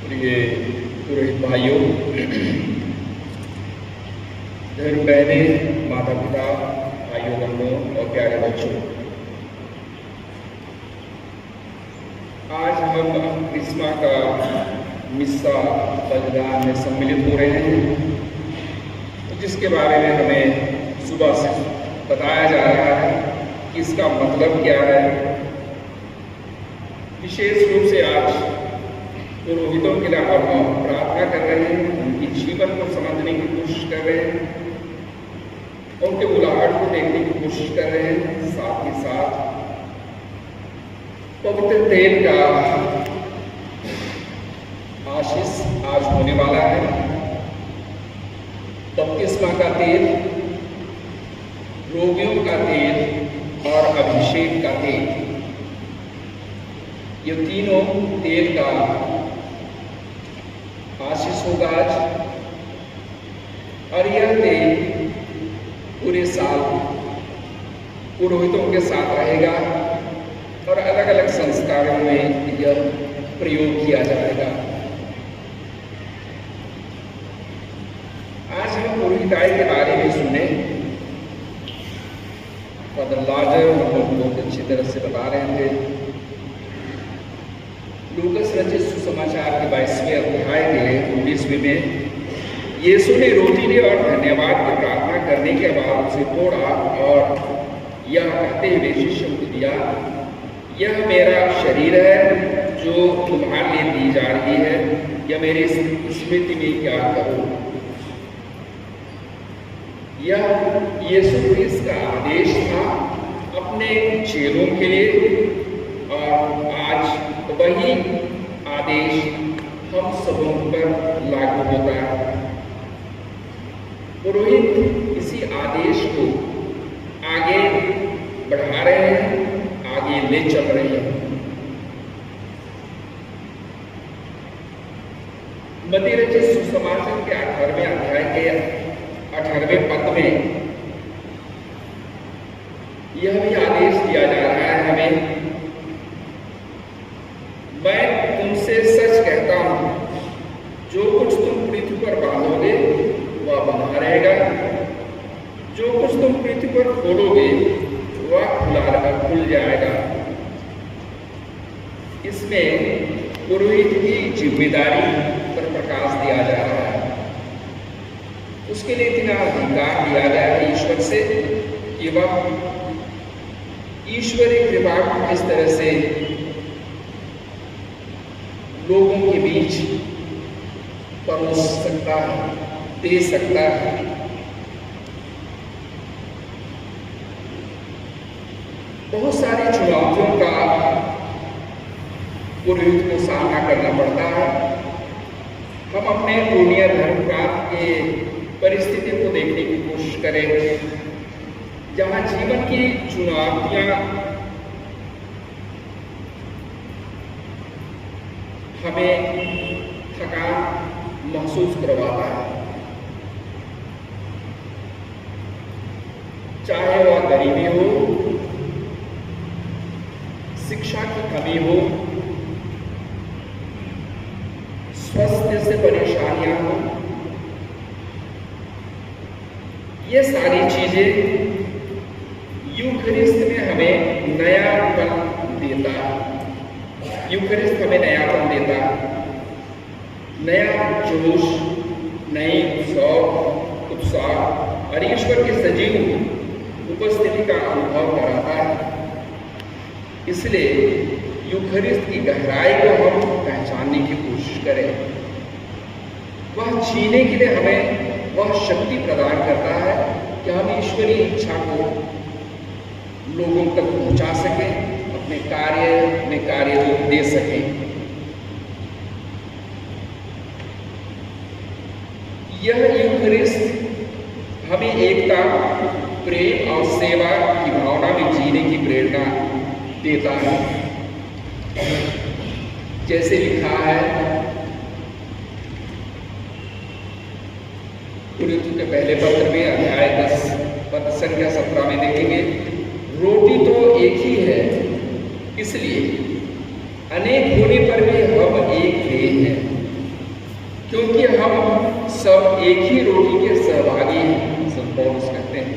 प्रिय पुरोहित भाइयों, धर्म बहनें, माता पिता, भाइयों बहनों और प्यारे बच्चों, आज हम क्रिस्मा का मिस्सा बलिदान में सम्मिलित हो रहे हैं, जिसके बारे में हमें सुबह से बताया जा रहा है कि इसका मतलब क्या है। विशेष रूप से आज पुरोहितों के लिए हम प्रार्थना कर रहे हैं, उनके जीवन को समझने की कोशिश कर रहे हैं, उनके बुलाहट को देखने की कोशिश कर रहे हैं। साथ ही साथ पवित्र तेल का आशीष आज होने वाला है। बपतिस्मा का तेल, रोगियों का तेल और अभिषेक का तेल, ये तीनों तेल का आशीष होगा आज। और यह तेल पूरे साल पुरोहितों के साथ रहेगा और अलग अलग संस्कारों में यह प्रयोग किया जाएगा। आज हम पुरोहिताई के बारे में सुने। फादर लाजर हम बहुत अच्छी तरह से बता रहे थे। लूकस रचित सुसमाचार के 22वें अध्याय के 19वें में यीशु ने रोटी ली और धन्यवाद की प्रार्थना करने के बाद उसे तोड़ा और यह कहते हुए शिष्यों को दिया, यह मेरा शरीर है जो तुम्हारे लिए दी जा रही है, यह मेरी स्मृति में क्या करो। यह यीशु क्रिस्त का आदेश था अपने चेलों के लिए, और आज वही आदेश हम सबों पर लागू होता है। पुरोहित इसी आदेश को आगे बढ़ा रहे हैं, आगे ले चल रहे हैं। मत्ती रचित सुसमाचार के 18वें अध्याय के 18वें पद में यह भी आदेश दिया जा रहा है हमें, मैं तुमसे सच कहता हूं, जो कुछ तुम पृथ्वी पर बांधोगे वह बंधा रहेगा, जो कुछ तुम पृथ्वी पर खोलोगे वह खुल जाएगा। इसमें पुरोहित की जिम्मेदारी पर प्रकाश दिया जा रहा है। उसके लिए इतना अधिकार दिया गया है ईश्वर से कि वह ईश्वरीय कृपा को किस तरह से लोगों के बीच परोस सकता है, दे सकता है। बहुत सारी चुनौतियों का पुरोहित को सामना करना पड़ता है। हम अपने पुण्य धर्म प्राप्त के परिस्थिति को देखने की कोशिश करें, जहाँ जीवन की चुनौतियां हमें थकान महसूस करवाता है। चाहे वह गरीबी हो, शिक्षा की कमी हो, स्वास्थ्य से परेशानियां हो, ये सारी चीजें यूखरिस्त में हमें नयापन देता है। यूखरिस्त हमें नयापन देता है, नया जोश, नई उत्साह और ईश्वर के सजीव उपस्थिति का अनुभव कराता है। इसलिए यूखरिस्त की गहराई को हम पहचानने की कोशिश करें। वह जीने के लिए हमें वह शक्ति प्रदान करता है कि हम ईश्वरीय इच्छा को लोगों तक पहुंचा सकें, अपने कार्य में कार्य रूप दे सकें। यह यूखरिस्त हमें एकता, प्रेम और सेवा की भावना में जीने की प्रेरणा देता है। जैसे लिखा है कुरिन्थियों के पहले पत्र में अध्याय 10 पद संख्या 17 में देखेंगे, रोटी तो एक ही है, इसलिए अनेक होने पर भी हम एक देह हैं, क्योंकि हम सब एक ही रोटी के सहभागी हैं, संत पौलुस कहते हैं।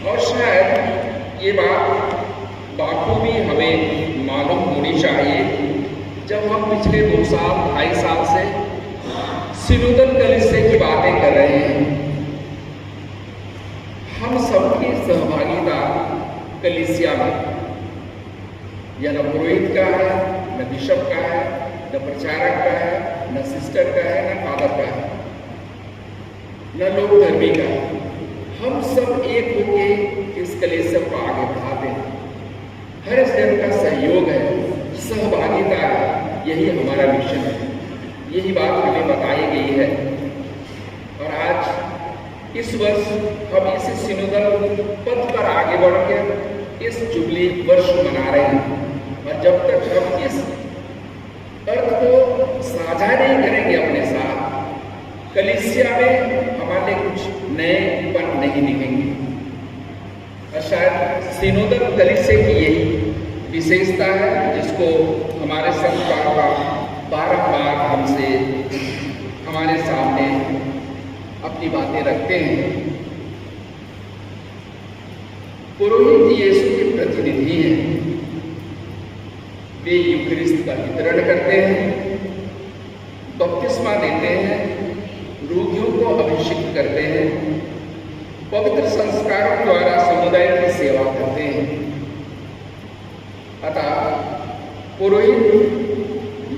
और शायद ये बात बाखूबी हमें मालूम होनी चाहिए जब हम पिछले 2 साल 2.5 साल से सिनोदल कलीसिया की बातें कर रहे हैं। हम सबकी सहभागिता कलीसिया में या न पुरोहित का है, न बिशप का है, न प्रचारक का है, न सिस्टर का है, न फादर का है, न लोक धर्मी का है। हम सब एक होके इस कलीसिया को आगे बढ़ाते हैं। हर जन का सहयोग है, सहभागिता है, यही हमारा मिशन है। यही बात हमें बताई गई है। और आज इस वर्ष हम इस सिनोदल पथ पर आगे बढ़कर इस जुबली वर्ष मना रहे हैं। और जब तक हम इस अर्थ को साझा नहीं करेंगे अपने साथ, कलीसिया में हमारे कुछ नएपन नहीं दिखेंगे। और शायद सिनोदल कलीसिया की यही विशेषता है जिसको हमारे संत बाबा बारंबार हमसे हमारे सामने अपनी बातें रखते हैं। पुरोहित यीशु के प्रतिनिधि हैं। वे यूखरिस्त का वितरण करते हैं, बपतिस्मा देते हैं, रोगियों को अभिषिक्त करते हैं, पवित्र संस्कारों द्वारा समुदाय की सेवा करते हैं। अतः पुरोहित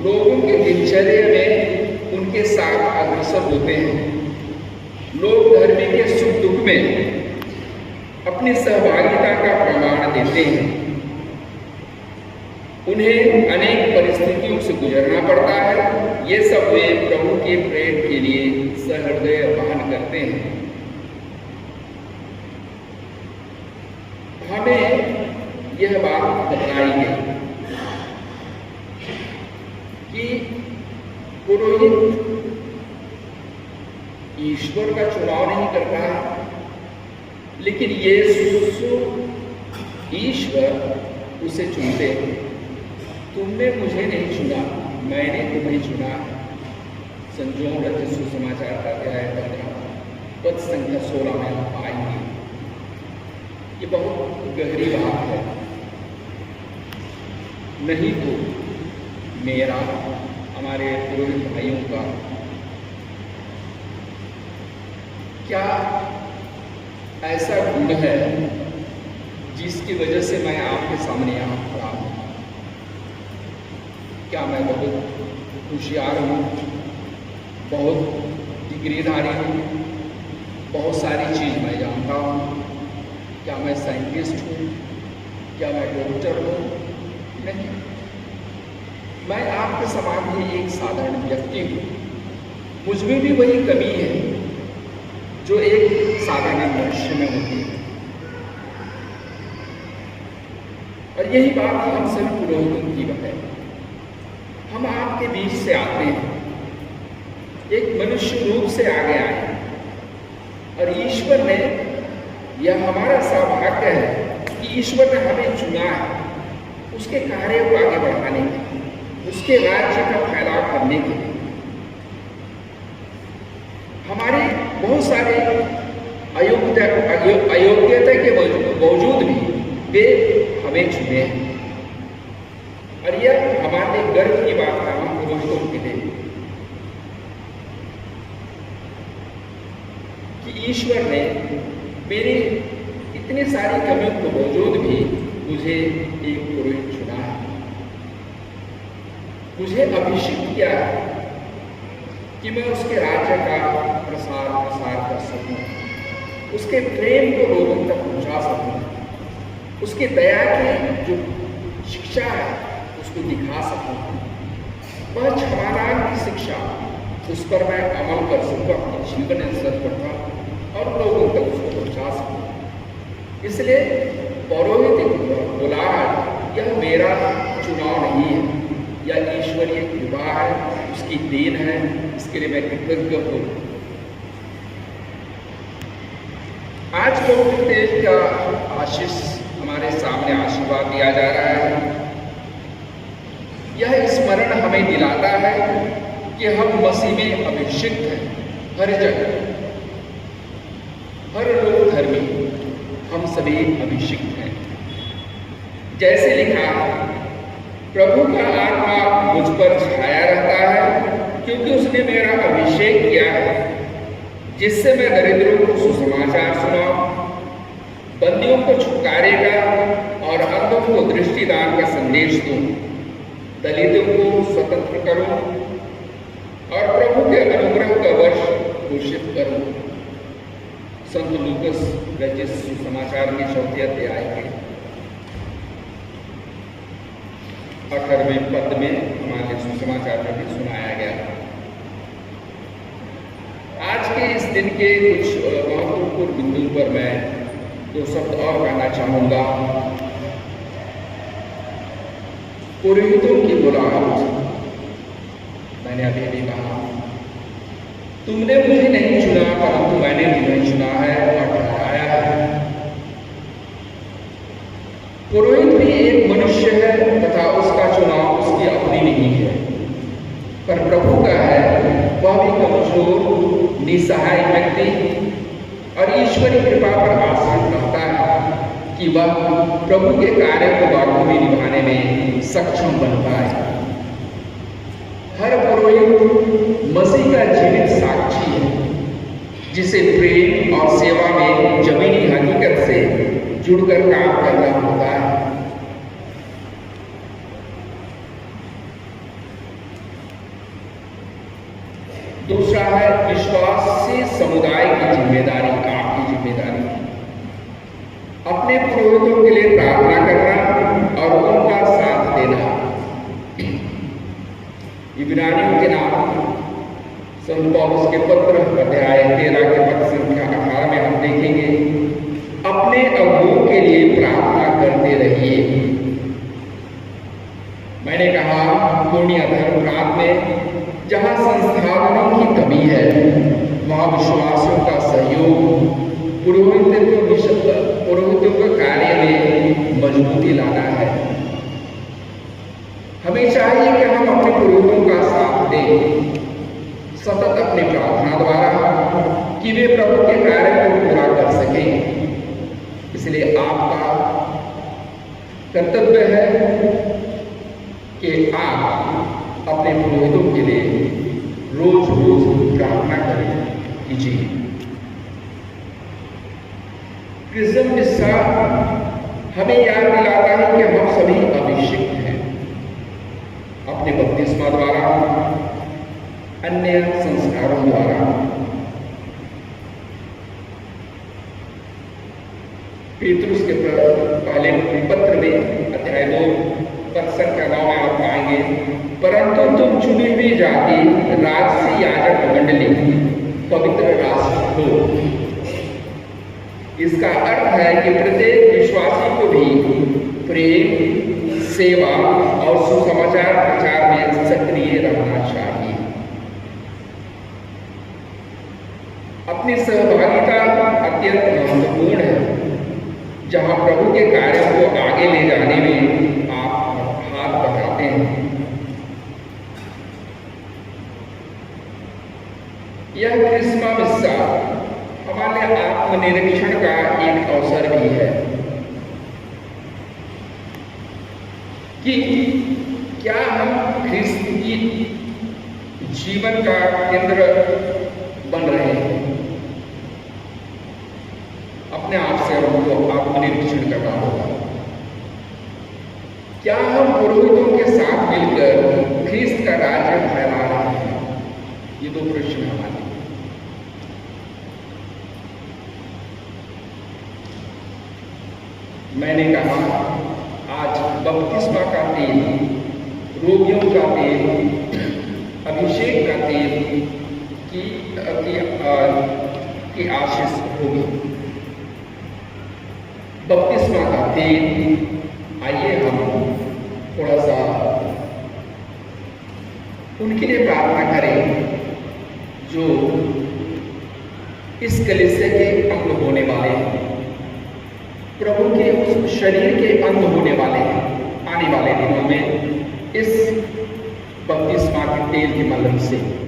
लोगों के दिनचर्या में उनके साथ अग्रसर होते हैं। लोग धर्मी के सुख दुख में अपनी सहभागिता का प्रमाण देते हैं। उन्हें अनेक परिस्थितियों से गुजरना पड़ता है। ये सब वे प्रभु के प्रेम के लिए सहृदय वहन करते हैं। हमें यह बात बताई गई कि पुरोहित ईश्वर का चुनाव नहीं करता है, लेकिन यीशु ईश्वर उसे चुनते हैं। तुमने मुझे नहीं चुना, मैंने तुम्हें चुना। संजोग सुसमाचार का अध्याय 15 पद संख्या 16 में आप पाएंगे। ये बहुत गहरी बात है। नहीं तो मेरा, हमारे पुरोहित भाइयों का क्या ऐसा गुण है जिसकी वजह से मैं आपके सामने यहाँ खड़ा हूँ? क्या मैं बहुत होशियार हूँ, बहुत डिग्रीधारी हूँ, बहुत सारी चीज़ मैं जानता हूँ? क्या मैं साइंटिस्ट हूँ? क्या मैं डॉक्टर हूँ? नहीं, मैं आपके समान ही एक साधारण व्यक्ति हूँ। मुझ में भी वही कमी है जो एक साधारण मनुष्य में होती है। और यही बात हम सभी पुरोहितों की है। हम आपके बीच से आते हैं, एक मनुष्य रूप से आगे आए, और ईश्वर ने, यह हमारा सौभाग्य है कि ईश्वर ने हमें चुना है उसके कार्य को आगे बढ़ाने के लिए, उसके राज्य का फैलाव करने के लिए। हमारे बहुत सारे अयोग्यता के बावजूद भी वे हमें चुने हैं। और यह हमारे लिए गर्व की बात है, हम पुरोहितों के लिए, कि ईश्वर ने मेरी इतनी सारी कमियों के बावजूद भी मुझे एक पुरोहित चुना है, मुझे अभिषिक्त किया है कि मैं उसके राज्य का प्रसार कर सकूं, उसके प्रेम को लोगों तक पहुंचा सकूं, उसके दया की जो शिक्षा है उसको दिखा सकूं, वह क्षमादान की शिक्षा, उस पर मैं अमल कर सकूं, अपने जीवन में सच करता और लोगों तक उसको पहुंचा सकूं। इसलिए पौरोहित्य बुलाहट यह मेरा चुनाव नहीं है, यह ईश्वरीय कृपा है, उसकी देन है। इसके लिए मैं कृतज्ञ हूँ। आज पवित्र तेज का आशीष हमारे सामने आशीर्वाद दिया जा रहा है। यह स्मरण हमें दिलाता है कि हम मसीह में अभिषिक्त हैं। हर जगह, हर लोग धर्मी, हम सभी अभिषिक्त हैं। जैसे लिखा है, प्रभु का आत्मा मुझ पर छाया रहता है, क्योंकि उसने मेरा अभिषेक किया है, जिससे मैं दरिद्रों को सुसमाचार सुनाऊं, बंदियों को छुटकारेगा और अंधों को दृष्टिदान का संदेश दूं, दलितों को स्वतंत्र करूं और प्रभु के अनुग्रह का वर्ष घोषित करूं। संत लूकस रचित सुसमाचार के 4 अध्याय के 18वें पद में हमारे सुसमाचार में भी सुनाया गया। आज के इस दिन के कुछ महत्वपूर्ण बिंदु पर मैं 2 शब्द और कहना चाहूंगा। पुरोहितों की बुलाहट। मैंने अभी भी कहा, तुमने मुझे नहीं चुना, परंतु मैंने तुम्हें चुना है और ठहराया है। पुरोहित भी एक मनुष्य है तथा उसका चुनाव उसकी अपनी नहीं है, पर प्रभु का है। वह भी कमजोर, निसहाय व्यक्ति और ईश्वरी कृपा पर आश्रित रहता है कि वह प्रभु के कार्य को बाखूबी निभाने में सक्षम बन पाए। हर पुरोहित मसीह का जीवित साक्षी है, जिसे प्रेम और सेवा में जमीनी हकीकत से जुड़कर काम करना होता है। दूसरा है विश्वासी समुदाय की जिम्मेदारी, आपकी जिम्मेदारी। अपने पुरोहितों के लिए प्रार्थना करना और उनका साथ देना। इब्रानियों के नाम संत पौलुस के पत्र अध्याय 13 के पद संख्या 18 में हम देखेंगे, अपने अगुओं के लिए प्रार्थना करते रहिए। मैंने कहा, पुण्य धर्म प्रांत में जहां संस्थानों की कमी है, वहां विश्वासियों का सहयोग पुरोहितों के कार्य में मजबूती लाना है। हमें चाहिए कि हम अपने पुरोहितों का साथ दें, सतत अपनी प्रार्थना द्वारा, कि वे प्रभु के कार्य को पूरा कर सकें। इसलिए आपका कर्तव्य है कि आप अपने पुरोहितों के लिए रोज रोज प्रार्थना कीजिए। क्रिसम मिस्सा हमें याद दिलाता है कि हम सभी अभिषिक्त हैं, अपने बपतिस्मा द्वारा, अन्य संस्कारों द्वारा। पेतरुस के पहले पत्र में अध्याय 2 पद संख्या 9 में आप पाएंगे, परंतु तुम चुनी हुई जाति, राजसी याजक मंडली, पवित्र राष्ट्र हो। इसका अर्थ है कि प्रत्येक विश्वासी को भी प्रेम, सेवा और सुसमाचार प्रचार में सक्रिय रहना चाहिए। अपनी सहभागिता अत्यंत महत्वपूर्ण है। जहां प्रभु के कार्य को आगे ले जाने में आप हाथ बढ़ाते हैं। यह क्रिसमस मिस्सा हमारे आत्मनिरीक्षण का एक अवसर भी है कि क्या हम ख्रिस्त की जीवन का केंद्र बन रहे हैं। अपने आप से हमको आत्मनिरीक्षण करना होगा। क्या हम पुरोहितों के साथ मिलकर ख्रिस्त का राज्य फैला रहे हैं? ये 2 प्रश्न हमारे। मैंने कहा, आज बपतिस्मा का तेल, रोगियों का तेल, अभिषेक का तेल की आशीष होगी। बपतिस्मा का तेल, आइए हम थोड़ा सा उनके लिए प्रार्थना करें जो इस कलीसिया के अंग होने वाले हैं, प्रभु के उस शरीर के अंग होने वाले हैं। आने वाले दिनों में इस बपतिस्मा के तेल के माध्यम से।